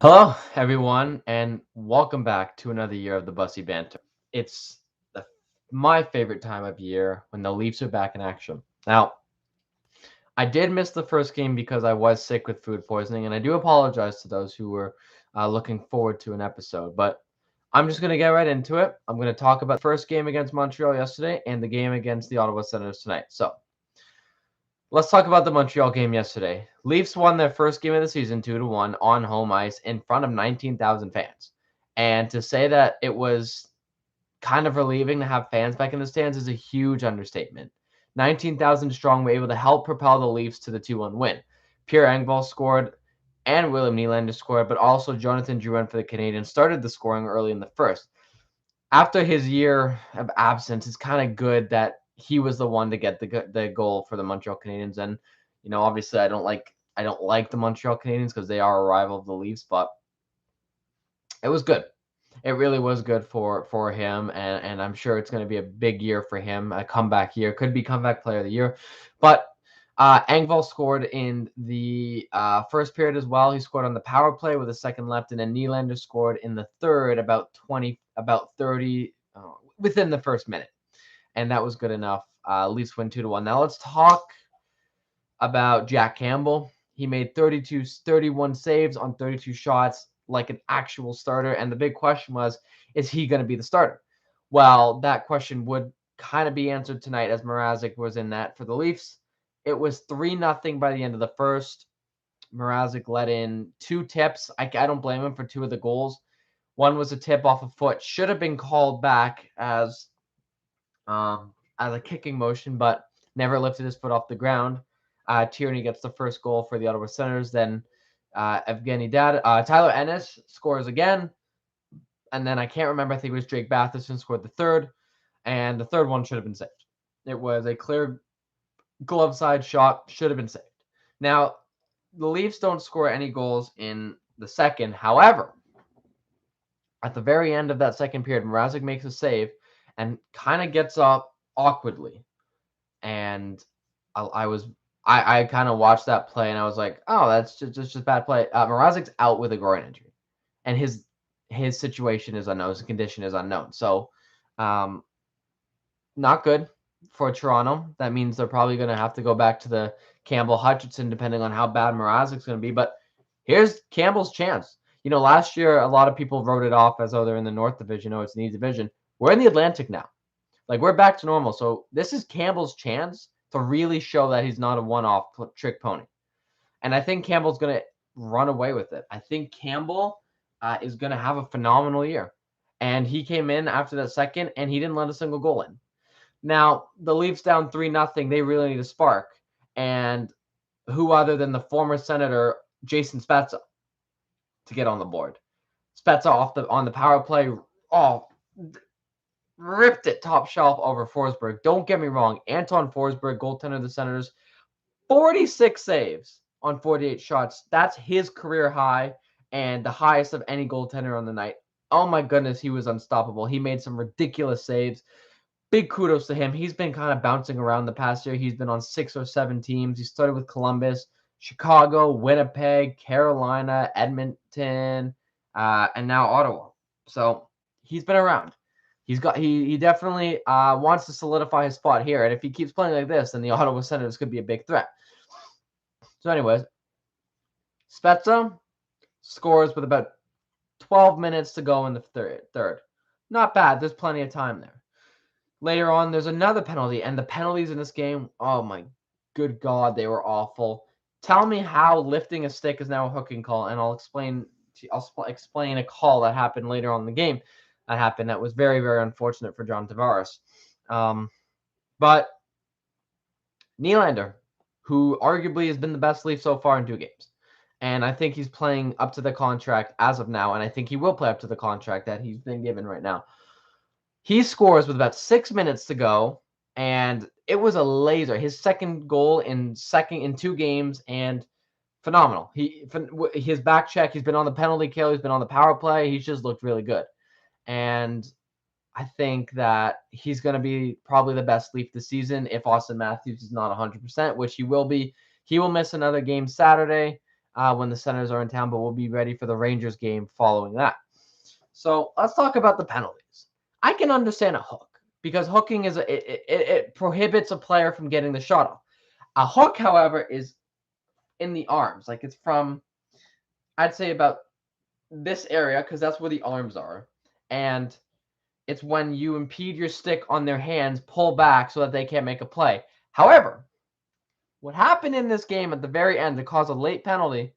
Hello, everyone, and welcome back to another year of the Bussey Banter. It's the, my favorite time of year when the Leafs are back in action. Now, I did miss the first game because I was sick with food poisoning, and I do apologize to those who were looking forward to an episode. But I'm just going to get right into it. I'm going to talk about the first game against Montreal yesterday and the game against the Ottawa Senators tonight. So, let's talk about the Montreal game yesterday. Leafs won their first game of the season 2-1 on home ice in front of 19,000 fans. And to say that it was kind of relieving to have fans back in the stands is a huge understatement. 19,000 strong were able to help propel the Leafs to the 2-1 win. Pierre Engvall scored and William Nylander scored, but also Jonathan Drouin for the Canadiens started the scoring early in the first. After his year of absence, it's kind of good that he was the one to get the goal for the Montreal Canadiens. And obviously, I don't like the Montreal Canadiens because they are a rival of the Leafs, but it was good. It really was good for him, and I'm sure it's going to be a big year for him, a comeback year. Could be comeback player of the year, but Engvall scored in the first period as well. He scored on the power play with a second left, and then Nylander scored in the third, about 30 within the first minute, and that was good enough. Leafs win 2-1. Now let's talk about Jack Campbell. He made 31 saves on 32 shots like an actual starter. And the big question was, is he going to be the starter? Well, that question would kind of be answered tonight as Mrazek was in that for the Leafs. It was 3-0 by the end of the first. Mrazek let in two tips. I don't blame him for two of the goals. One was a tip off a foot. Should have been called back as a kicking motion, but never lifted his foot off the ground. Tierney gets the first goal for the Ottawa Senators. Then Tyler Ennis scores again. And then I can't remember. I think it was Drake Batherson scored the third. And the third one should have been saved. It was a clear glove side shot. Should have been saved. Now, the Leafs don't score any goals in the second. However, at the very end of that second period, Mrazek makes a save and kind of gets up awkwardly. And I kind of watched that play and I was like, oh, that's just bad play. Mrazek's out with a groin injury, and his situation is unknown. His condition is unknown. So, not good for Toronto. That means they're probably going to have to go back to the Campbell Hutchinson, depending on how bad Mrazek's going to be. But here's Campbell's chance. Last year a lot of people wrote it off as, oh, they're in the North Division. Oh, it's an easy division. We're in the Atlantic now. Like, we're back to normal. So this is Campbell's chance to really show that he's not a one-off trick pony. And I think Campbell's going to run away with it. I think Campbell is going to have a phenomenal year. And he came in after that second, and he didn't let a single goal in. Now, the Leafs down 3-0, they really need a spark. And who other than the former Senator, Jason Spezza, to get on the board. Spezza on the power play. Oh, ripped it top shelf over Forsberg. Don't get me wrong. Anton Forsberg, goaltender of the Senators, 46 saves on 48 shots. That's his career high and the highest of any goaltender on the night. Oh my goodness, he was unstoppable. He made some ridiculous saves. Big kudos to him. He's been kind of bouncing around the past year. He's been on 6 or 7 teams. He started with Columbus, Chicago, Winnipeg, Carolina, Edmonton, and now Ottawa. So he's been around. He definitely wants to solidify his spot here. And if he keeps playing like this, then the Ottawa Senators could be a big threat. So anyways, Spezza scores with about 12 minutes to go in the third. Not bad. There's plenty of time there. Later on, there's another penalty. And the penalties in this game, oh my good God, they were awful. Tell me how lifting a stick is now a hooking call, and I'll explain a call that happened later on in the game that was very, very unfortunate for John Tavares. But Nylander, who arguably has been the best Leaf so far in 2 games, and I think he's playing up to the contract as of now, and I think he will play up to the contract that he's been given right now. He scores with about 6 minutes to go, and it was a laser. His second goal in 2 games, and phenomenal. His back check, he's been on the penalty kill, he's been on the power play. He's just looked really good. And I think that he's going to be probably the best Leaf this season if Austin Matthews is not 100%, which he will be. He will miss another game Saturday. when the Senators are in town, but we'll be ready for the Rangers game following that. So let's talk about the penalties. I can understand a hook because hooking is it prohibits a player from getting the shot off. A hook, however, is in the arms, like it's from, I'd say, about this area because that's where the arms are, and it's when you impede your stick on their hands, pull back so that they can't make a play. However, what happened in this game at the very end to cause a late penalty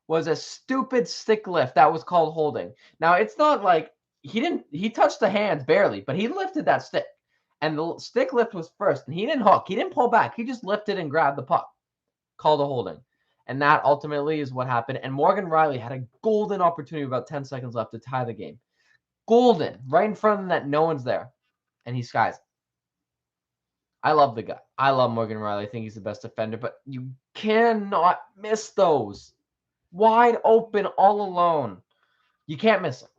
was a stupid stick lift that was called holding. Now, it's not like he touched the hands barely, but he lifted that stick. And the stick lift was first, and he didn't hook. He didn't pull back. He just lifted and grabbed the puck. Called a holding. And that ultimately is what happened. And Morgan Riley had a golden opportunity with about 10 seconds left to tie the game. Golden, right in front of him that no one's there. And he skies it. I love the guy. I love Morgan Riley. I think he's the best defender, but you cannot miss those. Wide open, all alone. You can't miss them.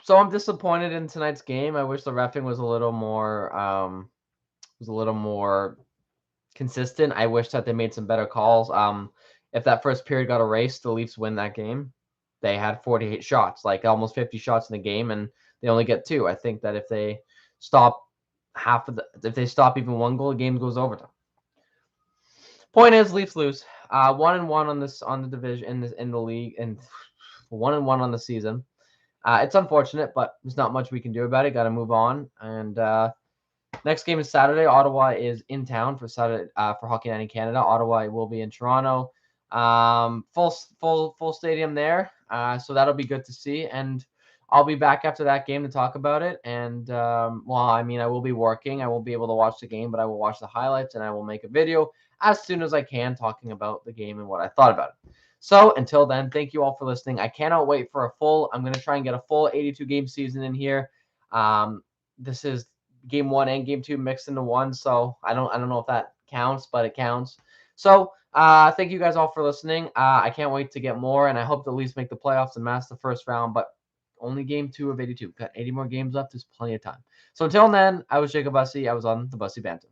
So I'm disappointed in tonight's game. I wish the reffing was a little more consistent. I wish that they made some better calls. If that first period got erased, the Leafs win that game. They had 48 shots, like almost 50 shots in the game, and they only get 2. I think that if they stop if they stop even 1 goal, the game goes overtime. Point is, Leafs lose. 1-1 on the division in the league, and 1-1 on the season. It's unfortunate, but there's not much we can do about it. Got to move on. And next game is Saturday. Ottawa is in town for Saturday for Hockey Night in Canada. Ottawa will be in Toronto. Full stadium there. So that'll be good to see. And I'll be back after that game to talk about it. And I will be working. I won't be able to watch the game, but I will watch the highlights and I will make a video as soon as I can talking about the game and what I thought about it. So until then, thank you all for listening. I cannot wait for I'm going to try and get a full 82 game season in here. This is game 1 and game 2 mixed into one. So I don't know if that counts, but it counts. So thank you guys all for listening. I can't wait to get more, and I hope the Leafs make the playoffs and mass the first round, but only game 2 of 82. Got 80 more games left. There's plenty of time. So until then, I was Jacob Bussey. I was on the Bussey Banter.